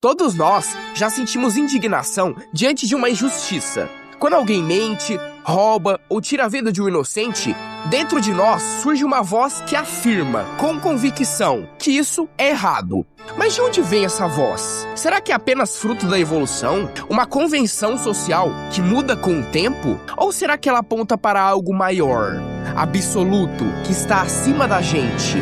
Todos nós já sentimos indignação diante de uma injustiça. Quando alguém mente, rouba ou tira a vida de um inocente, dentro de nós surge uma voz que afirma, com convicção, que isso é errado. Mas de onde vem essa voz? Será que é apenas fruto da evolução? Uma convenção social que muda com o tempo? Ou será que ela aponta para algo maior, absoluto, que está acima da gente?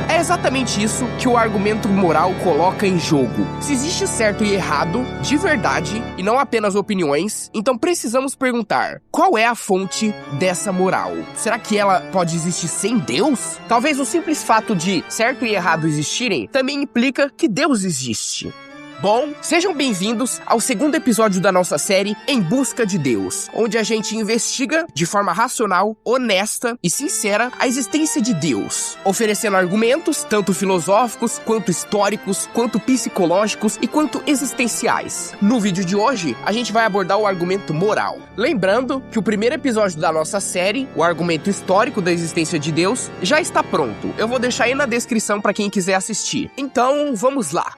É exatamente isso que o argumento moral coloca em jogo. Se existe certo e errado, de verdade, e não apenas opiniões, então precisamos perguntar, qual é a fonte dessa moral? Será que ela pode existir sem Deus? Talvez o simples fato de certo e errado existirem também implica que Deus existe. Bom, sejam bem-vindos ao segundo episódio da nossa série Em Busca de Deus, onde a gente investiga de forma racional, honesta e sincera a existência de Deus, oferecendo argumentos tanto filosóficos, quanto históricos, quanto psicológicos e quanto existenciais. No vídeo de hoje, a gente vai abordar o argumento moral. Lembrando que o primeiro episódio da nossa série, o argumento histórico da existência de Deus, já está pronto. Eu vou deixar aí na descrição para quem quiser assistir. Então, vamos lá!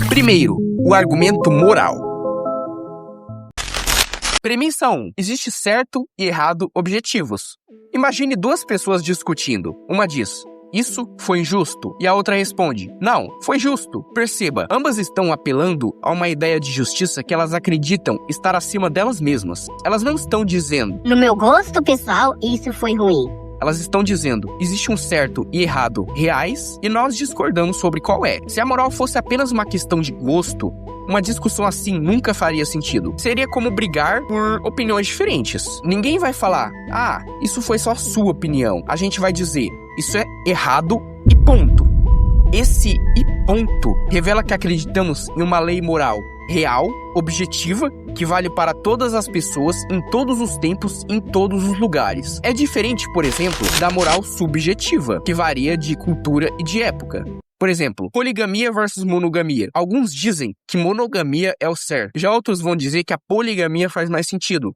Primeiro, o argumento moral. Premissa 1. Existe certo e errado objetivos. Imagine duas pessoas discutindo. Uma diz, isso foi injusto. E a outra responde, não, foi justo. Perceba, ambas estão apelando a uma ideia de justiça que elas acreditam estar acima delas mesmas. Elas não estão dizendo, no meu gosto pessoal, isso foi ruim. Elas estão dizendo, existe um certo e errado reais e nós discordamos sobre qual é. Se a moral fosse apenas uma questão de gosto, uma discussão assim nunca faria sentido. Seria como brigar por opiniões diferentes. Ninguém vai falar, isso foi só sua opinião. A gente vai dizer, isso é errado e ponto. Esse e ponto revela que acreditamos em uma lei moral real, objetiva, que vale para todas as pessoas, em todos os tempos, em todos os lugares. É diferente, por exemplo, da moral subjetiva, que varia de cultura e de época. Por exemplo, poligamia versus monogamia. Alguns dizem que monogamia é o certo, já outros vão dizer que a poligamia faz mais sentido.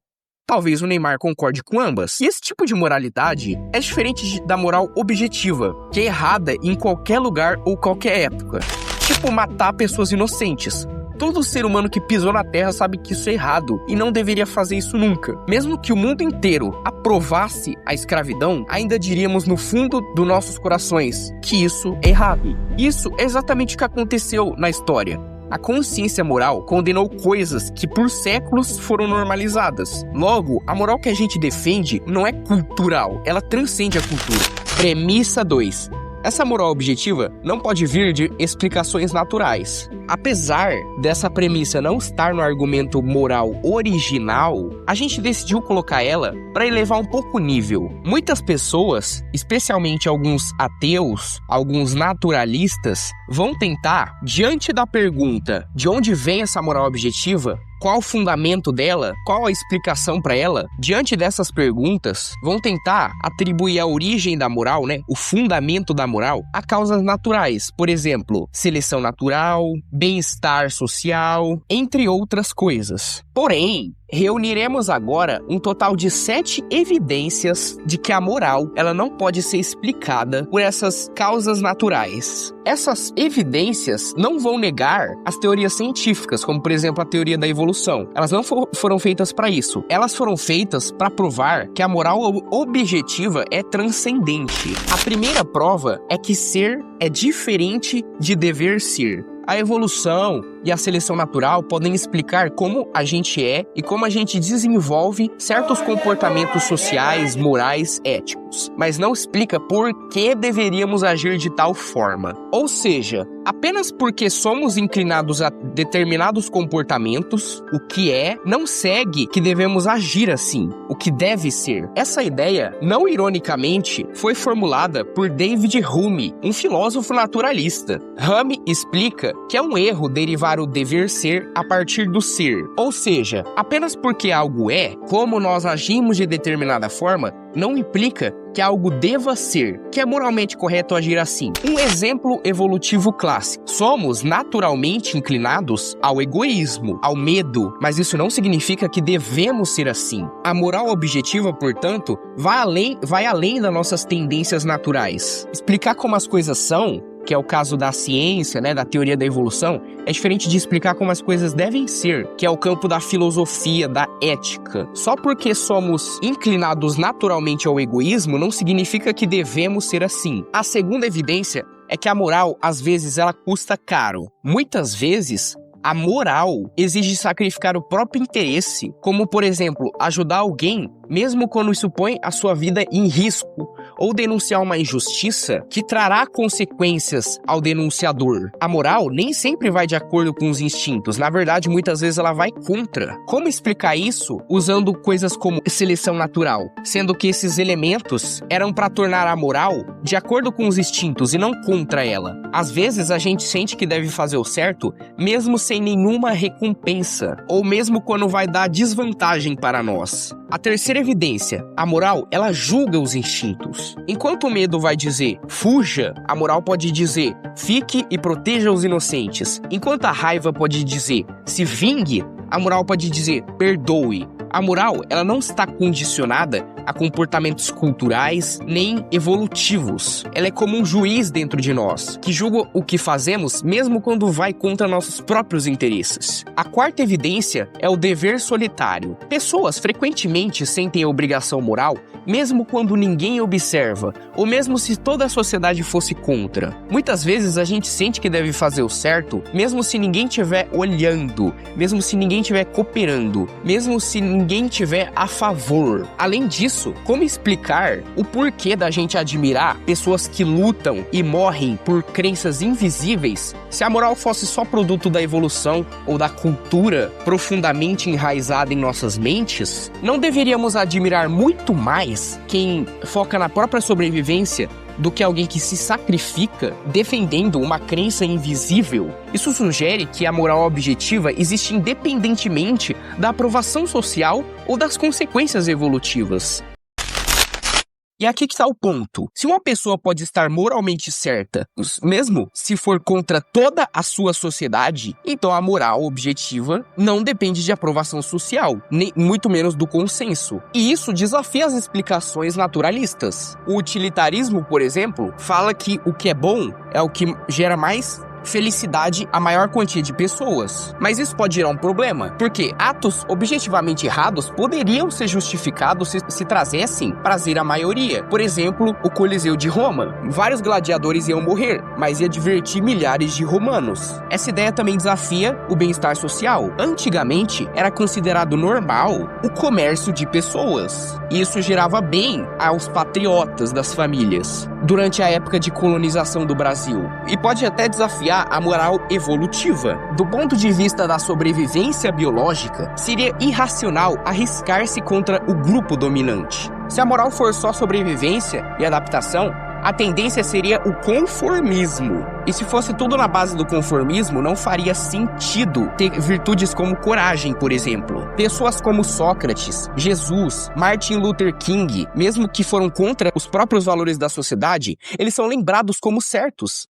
Talvez o Neymar concorde com ambas. E esse tipo de moralidade é diferente da moral objetiva, que é errada em qualquer lugar ou qualquer época. Tipo matar pessoas inocentes. Todo ser humano que pisou na Terra sabe que isso é errado e não deveria fazer isso nunca. Mesmo que o mundo inteiro aprovasse a escravidão, ainda diríamos no fundo dos nossos corações que isso é errado. Isso é exatamente o que aconteceu na história. A consciência moral condenou coisas que por séculos foram normalizadas. Logo, a moral que a gente defende não é cultural, ela transcende a cultura. Premissa 2. Essa moral objetiva não pode vir de explicações naturais. Apesar dessa premissa não estar no argumento moral original, a gente decidiu colocar ela para elevar um pouco o nível. Muitas pessoas, especialmente alguns ateus, alguns naturalistas, vão tentar, diante da pergunta de onde vem essa moral objetiva, qual o fundamento dela, qual a explicação para ela, diante dessas perguntas, vão tentar atribuir a origem da moral, o fundamento da moral, a causas naturais. Por exemplo, seleção natural, bem-estar social, entre outras coisas. Porém, reuniremos agora um total de 7 evidências de que a moral ela não pode ser explicada por essas causas naturais. Essas evidências não vão negar as teorias científicas, como por exemplo a teoria da evolução. Elas não foram feitas para isso. Elas foram feitas para provar que a moral objetiva é transcendente. A primeira prova é que ser é diferente de dever ser. A evolução e a seleção natural podem explicar como a gente é e como a gente desenvolve certos comportamentos sociais, morais, éticos, mas não explica por que deveríamos agir de tal forma. Ou seja, apenas porque somos inclinados a determinados comportamentos, o que é, não segue que devemos agir assim, o que deve ser. Essa ideia, não ironicamente, foi formulada por David Hume, um filósofo naturalista. Hume explica que é um erro derivar o dever ser a partir do ser. Ou seja, apenas porque algo é, como nós agimos de determinada forma, não implica que algo deva ser, que é moralmente correto agir assim. Um exemplo evolutivo clássico. Somos naturalmente inclinados ao egoísmo, ao medo, mas isso não significa que devemos ser assim. A moral objetiva, portanto, vai além das nossas tendências naturais. Explicar como as coisas são que é o caso da ciência, né, da teoria da evolução, é diferente de explicar como as coisas devem ser, que é o campo da filosofia, da ética. Só porque somos inclinados naturalmente ao egoísmo, não significa que devemos ser assim. A segunda evidência é que a moral, às vezes, ela custa caro. Muitas vezes, a moral exige sacrificar o próprio interesse, como, por exemplo, ajudar alguém, mesmo quando isso põe a sua vida em risco, ou denunciar uma injustiça que trará consequências ao denunciador. A moral nem sempre vai de acordo com os instintos, na verdade, muitas vezes ela vai contra. Como explicar isso? Usando coisas como seleção natural, sendo que esses elementos eram para tornar a moral de acordo com os instintos e não contra ela. Às vezes a gente sente que deve fazer o certo, mesmo sem nenhuma recompensa, ou mesmo quando vai dar desvantagem para nós. A terceira evidência, a moral, ela julga os instintos. Enquanto o medo vai dizer, fuja, a moral pode dizer, fique e proteja os inocentes. Enquanto a raiva pode dizer, se vingue, a moral pode dizer, perdoe. A moral, ela não está condicionada a comportamentos culturais nem evolutivos. Ela é como um juiz dentro de nós, que julga o que fazemos mesmo quando vai contra nossos próprios interesses. A quarta evidência é o dever solitário. Pessoas frequentemente sentem a obrigação moral mesmo quando ninguém observa, ou mesmo se toda a sociedade fosse contra. Muitas vezes a gente sente que deve fazer o certo, mesmo se ninguém estiver olhando, mesmo se ninguém estiver cooperando, mesmo se ninguém estiver a favor. Além disso, como explicar o porquê da gente admirar pessoas que lutam e morrem por crenças invisíveis, se a moral fosse só produto da evolução ou da cultura profundamente enraizada em nossas mentes? Não deveríamos admirar muito mais quem foca na própria sobrevivência do que alguém que se sacrifica defendendo uma crença invisível? Isso sugere que a moral objetiva existe independentemente da aprovação social ou das consequências evolutivas. E aqui que está o ponto. Se uma pessoa pode estar moralmente certa, mesmo se for contra toda a sua sociedade, então a moral objetiva não depende de aprovação social, nem muito menos do consenso. E isso desafia as explicações naturalistas. O utilitarismo, por exemplo, fala que o que é bom é o que gera mais felicidade a maior quantia de pessoas. Mas isso pode gerar um problema, porque atos objetivamente errados poderiam ser justificados se trazessem prazer à maioria. Por exemplo, o Coliseu de Roma. Vários gladiadores iam morrer, mas ia divertir milhares de romanos. Essa ideia também desafia o bem-estar social. Antigamente, era considerado normal o comércio de pessoas. E isso gerava bem aos patriotas das famílias durante a época de colonização do Brasil. E pode até desafiar a moral evolutiva. Do ponto de vista da sobrevivência biológica, seria irracional arriscar-se contra o grupo dominante. Se a moral for só sobrevivência e adaptação, a tendência seria o conformismo. E se fosse tudo na base do conformismo, não faria sentido ter virtudes como coragem, por exemplo. Pessoas como Sócrates, Jesus, Martin Luther King, mesmo que foram contra os próprios valores da sociedade, eles são lembrados como certos.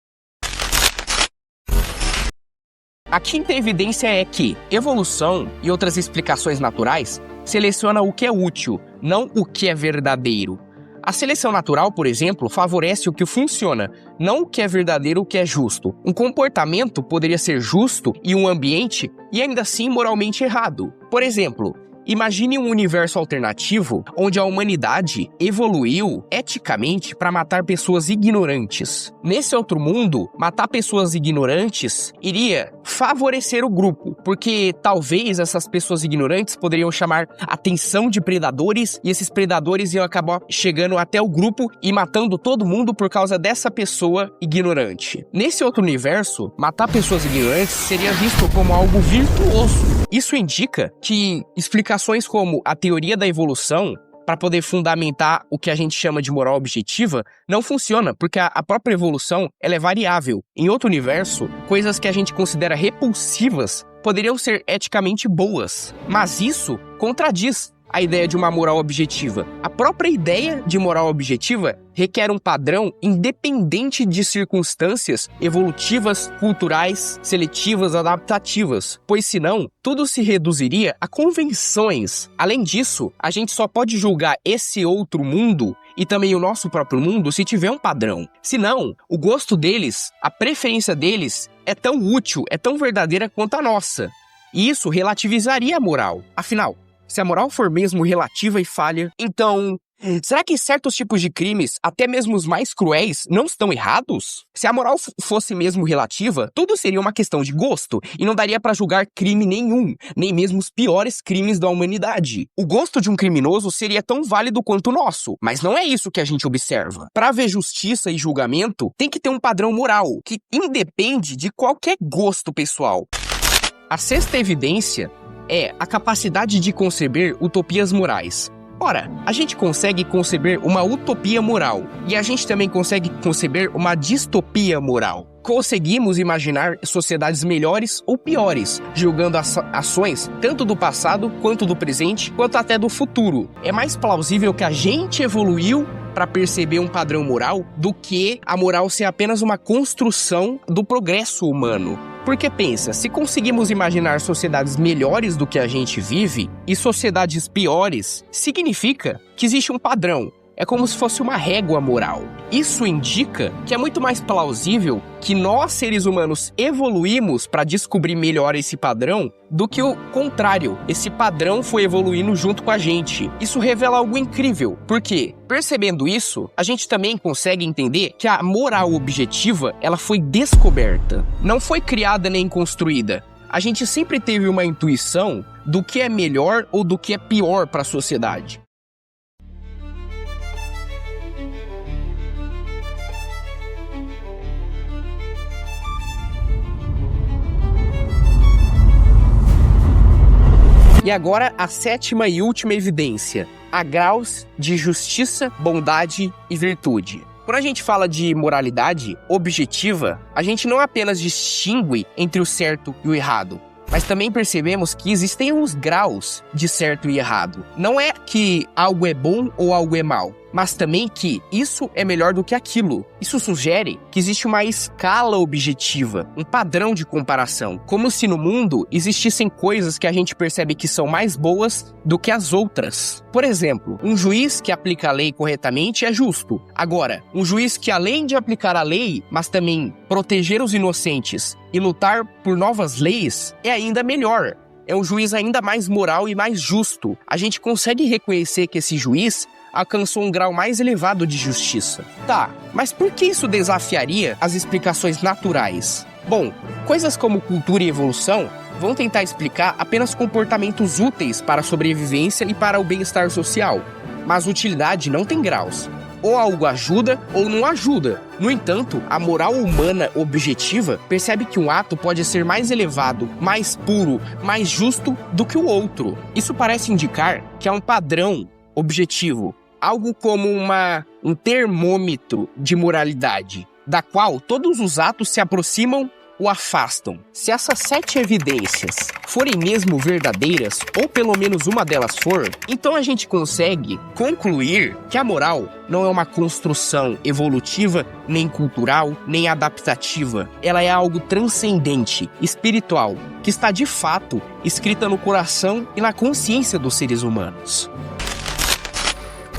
A quinta evidência é que evolução e outras explicações naturais selecionam o que é útil, não o que é verdadeiro. A seleção natural, por exemplo, favorece o que funciona, não o que é verdadeiro ou o que é justo. Um comportamento poderia ser justo em um ambiente e ainda assim moralmente errado. Por exemplo, imagine um universo alternativo onde a humanidade evoluiu eticamente para matar pessoas ignorantes. Nesse outro mundo, matar pessoas ignorantes iria favorecer o grupo, porque talvez essas pessoas ignorantes poderiam chamar atenção de predadores e esses predadores iam acabar chegando até o grupo e matando todo mundo por causa dessa pessoa ignorante. Nesse outro universo, matar pessoas ignorantes seria visto como algo virtuoso. Isso indica que explicações como a teoria da evolução, para poder fundamentar o que a gente chama de moral objetiva, não funciona, porque a própria evolução ela é variável. Em outro universo, coisas que a gente considera repulsivas poderiam ser eticamente boas, mas isso contradiz a ideia de uma moral objetiva. A própria ideia de moral objetiva requer um padrão independente de circunstâncias evolutivas, culturais, seletivas, adaptativas, pois senão tudo se reduziria a convenções. Além disso, a gente só pode julgar esse outro mundo e também o nosso próprio mundo se tiver um padrão. Senão, o gosto deles, a preferência deles é tão útil, é tão verdadeira quanto a nossa. E isso relativizaria a moral. Afinal, se a moral for mesmo relativa e falha, então, será que certos tipos de crimes, até mesmo os mais cruéis, não estão errados? Se a moral fosse mesmo relativa, tudo seria uma questão de gosto e não daria para julgar crime nenhum, nem mesmo os piores crimes da humanidade. O gosto de um criminoso seria tão válido quanto o nosso, mas não é isso que a gente observa. Para haver justiça e julgamento, tem que ter um padrão moral, que independe de qualquer gosto pessoal. A sexta evidência é a capacidade de conceber utopias morais. Ora, a gente consegue conceber uma utopia moral e a gente também consegue conceber uma distopia moral. Conseguimos imaginar sociedades melhores ou piores, julgando ações tanto do passado, quanto do presente, quanto até do futuro. É mais plausível que a gente evoluiu para perceber um padrão moral do que a moral ser apenas uma construção do progresso humano. Porque pensa, se conseguimos imaginar sociedades melhores do que a gente vive e sociedades piores, significa que existe um padrão. É como se fosse uma régua moral. Isso indica que é muito mais plausível que nós, seres humanos, evoluímos para descobrir melhor esse padrão do que o contrário. Esse padrão foi evoluindo junto com a gente. Isso revela algo incrível. Por quê? Percebendo isso, a gente também consegue entender que a moral objetiva, ela foi descoberta. Não foi criada nem construída. A gente sempre teve uma intuição do que é melhor ou do que é pior para a sociedade. E agora a sétima e última evidência, a graus de justiça, bondade e virtude. Quando a gente fala de moralidade objetiva, a gente não apenas distingue entre o certo e o errado, mas também percebemos que existem uns graus de certo e errado. Não é que algo é bom ou algo é mal, mas também que isso é melhor do que aquilo. Isso sugere que existe uma escala objetiva, um padrão de comparação, como se no mundo existissem coisas que a gente percebe que são mais boas do que as outras. Por exemplo, um juiz que aplica a lei corretamente é justo. Agora, um juiz que além de aplicar a lei, mas também proteger os inocentes e lutar por novas leis, é ainda melhor. É um juiz ainda mais moral e mais justo. A gente consegue reconhecer que esse juiz alcançou um grau mais elevado de justiça. Tá, mas por que isso desafiaria as explicações naturais? Bom, coisas como cultura e evolução vão tentar explicar apenas comportamentos úteis para a sobrevivência e para o bem-estar social. Mas utilidade não tem graus. Ou algo ajuda ou não ajuda. No entanto, a moral humana objetiva percebe que um ato pode ser mais elevado, mais puro, mais justo do que o outro. Isso parece indicar que há um padrão objetivo, algo como um termômetro de moralidade, da qual todos os atos se aproximam ou afastam. Se essas 7 evidências forem mesmo verdadeiras, ou pelo menos uma delas for, então a gente consegue concluir que a moral não é uma construção evolutiva, nem cultural, nem adaptativa. Ela é algo transcendente, espiritual, que está de fato escrita no coração e na consciência dos seres humanos.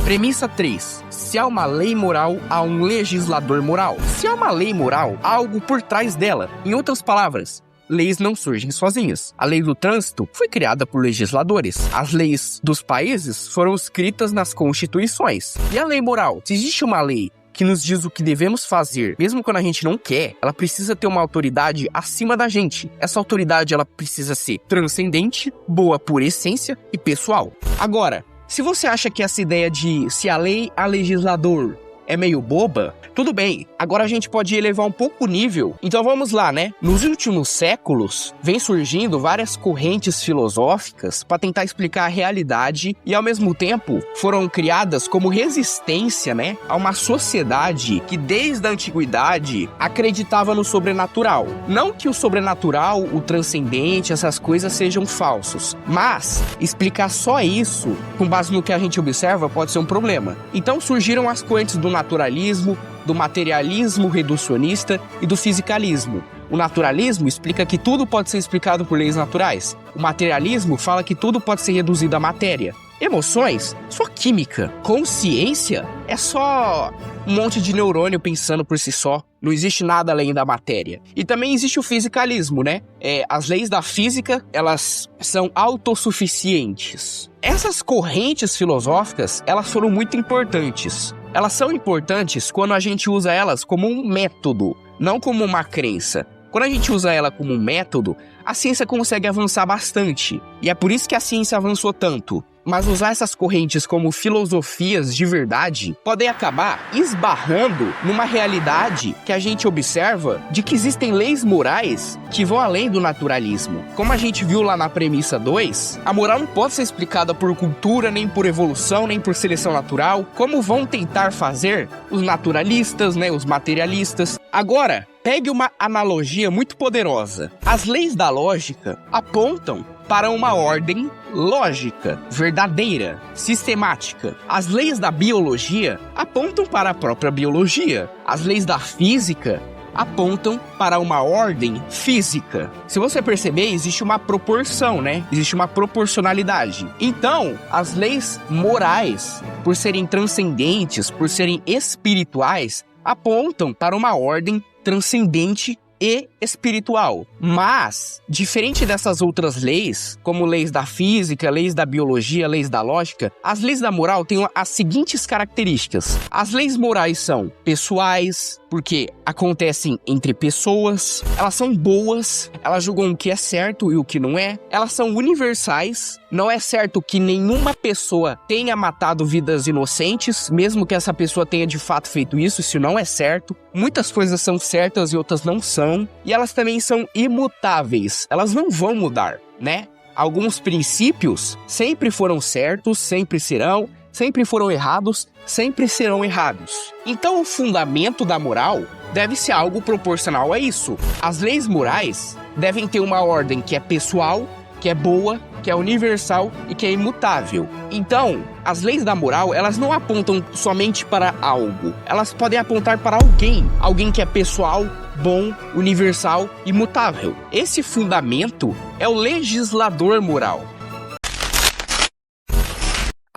Premissa 3. Se há uma lei moral, há um legislador moral. Se há uma lei moral, há algo por trás dela. Em outras palavras, leis não surgem sozinhas. A lei do trânsito foi criada por legisladores. As leis dos países foram escritas nas constituições. E a lei moral? Se existe uma lei que nos diz o que devemos fazer, mesmo quando a gente não quer, ela precisa ter uma autoridade acima da gente. Essa autoridade, ela precisa ser transcendente, boa por essência e pessoal. Agora, se você acha que essa ideia de se a lei há legislador é meio boba, tudo bem, agora a gente pode elevar um pouco o nível. Então vamos lá, né? Nos últimos séculos, vem surgindo várias correntes filosóficas para tentar explicar a realidade e, ao mesmo tempo, foram criadas como resistência, né, a uma sociedade que, desde a antiguidade, acreditava no sobrenatural. Não que o sobrenatural, o transcendente, essas coisas sejam falsos, mas explicar só isso, com base no que a gente observa, pode ser um problema. Então surgiram as correntes do naturalismo, do materialismo reducionista e do fisicalismo. O naturalismo explica que tudo pode ser explicado por leis naturais. O materialismo fala que tudo pode ser reduzido à matéria. Emoções, só química. Consciência é só um monte de neurônio pensando por si só. Não existe nada além da matéria. E também existe o fisicalismo, né? As leis da física, elas são autossuficientes. Essas correntes filosóficas, elas foram muito importantes. Elas são importantes quando a gente usa elas como um método, não como uma crença. Quando a gente usa ela como um método, a ciência consegue avançar bastante. E é por isso que a ciência avançou tanto. Mas usar essas correntes como filosofias de verdade podem acabar esbarrando numa realidade que a gente observa de que existem leis morais que vão além do naturalismo. Como a gente viu lá na premissa 2, a moral não pode ser explicada por cultura, nem por evolução, nem por seleção natural, como vão tentar fazer os naturalistas, né, os materialistas. Agora, pegue uma analogia muito poderosa. As leis da lógica apontam para uma ordem lógica, verdadeira, sistemática. As leis da biologia apontam para a própria biologia. As leis da física apontam para uma ordem física. Se você perceber, existe uma proporção, né? Existe uma proporcionalidade. Então, as leis morais, por serem transcendentes, por serem espirituais, apontam para uma ordem transcendente e espiritual. Mas, diferente dessas outras leis, como leis da física, leis da biologia, leis da lógica, as leis da moral têm as seguintes características. As leis morais são pessoais, porque acontecem entre pessoas, elas são boas, elas julgam o que é certo e o que não é, elas são universais, não é certo que nenhuma pessoa tenha matado vidas inocentes, mesmo que essa pessoa tenha de fato feito isso não é certo. Muitas coisas são certas e outras não são, e elas também são imutáveis, elas não vão mudar, né? Alguns princípios sempre foram certos, sempre serão, sempre foram errados, sempre serão errados. Então o fundamento da moral deve ser algo proporcional a isso. As leis morais devem ter uma ordem que é pessoal, que é boa, que é universal e que é imutável. Então, as leis da moral, elas não apontam somente para algo. Elas podem apontar para alguém que é pessoal, bom, universal, imutável. Esse fundamento é o legislador moral.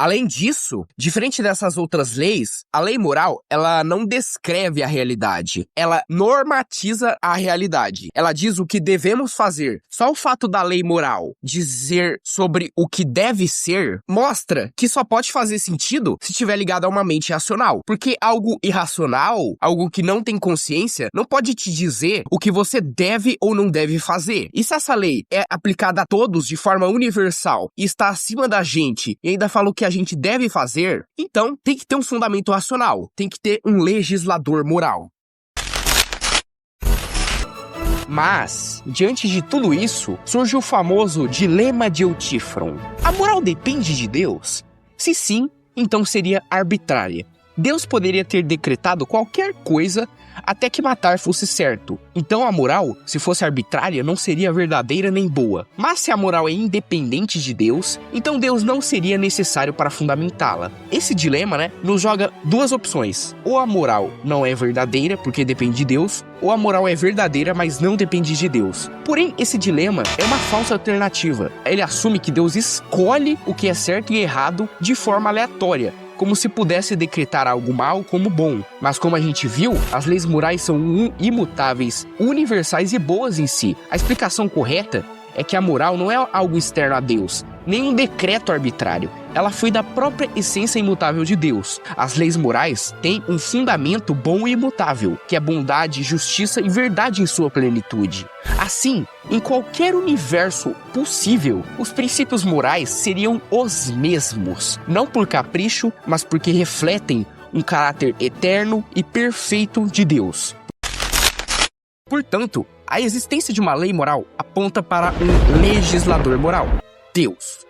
Além disso, diferente dessas outras leis, a lei moral, ela não descreve a realidade, ela normatiza a realidade. Ela diz o que devemos fazer. Só o fato da lei moral dizer sobre o que deve ser, mostra que só pode fazer sentido se estiver ligado a uma mente racional. Porque algo irracional, algo que não tem consciência, não pode te dizer o que você deve ou não deve fazer. E se essa lei é aplicada a todos de forma universal e está acima da gente e ainda fala o que a gente deve fazer, então tem que ter um fundamento racional, tem que ter um legislador moral. Mas, diante de tudo isso, surge o famoso dilema de Eutífron. A moral depende de Deus? Se sim, então seria arbitrária. Deus poderia ter decretado qualquer coisa até que matar fosse certo. Então a moral, se fosse arbitrária, não seria verdadeira nem boa. Mas se a moral é independente de Deus, então Deus não seria necessário para fundamentá-la. Esse dilema, nos joga duas opções. Ou a moral não é verdadeira, porque depende de Deus, ou a moral é verdadeira, mas não depende de Deus. Porém, esse dilema é uma falsa alternativa. Ele assume que Deus escolhe o que é certo e errado de forma aleatória, como se pudesse decretar algo mal como bom. Mas como a gente viu, as leis morais são imutáveis, universais e boas em si. A explicação correta é que a moral não é algo externo a Deus, nem um decreto arbitrário. Ela foi da própria essência imutável de Deus. As leis morais têm um fundamento bom e imutável, que é bondade, justiça e verdade em sua plenitude. Assim, em qualquer universo possível, os princípios morais seriam os mesmos, não por capricho, mas porque refletem um caráter eterno e perfeito de Deus. Portanto, a existência de uma lei moral aponta para um legislador moral, Deus.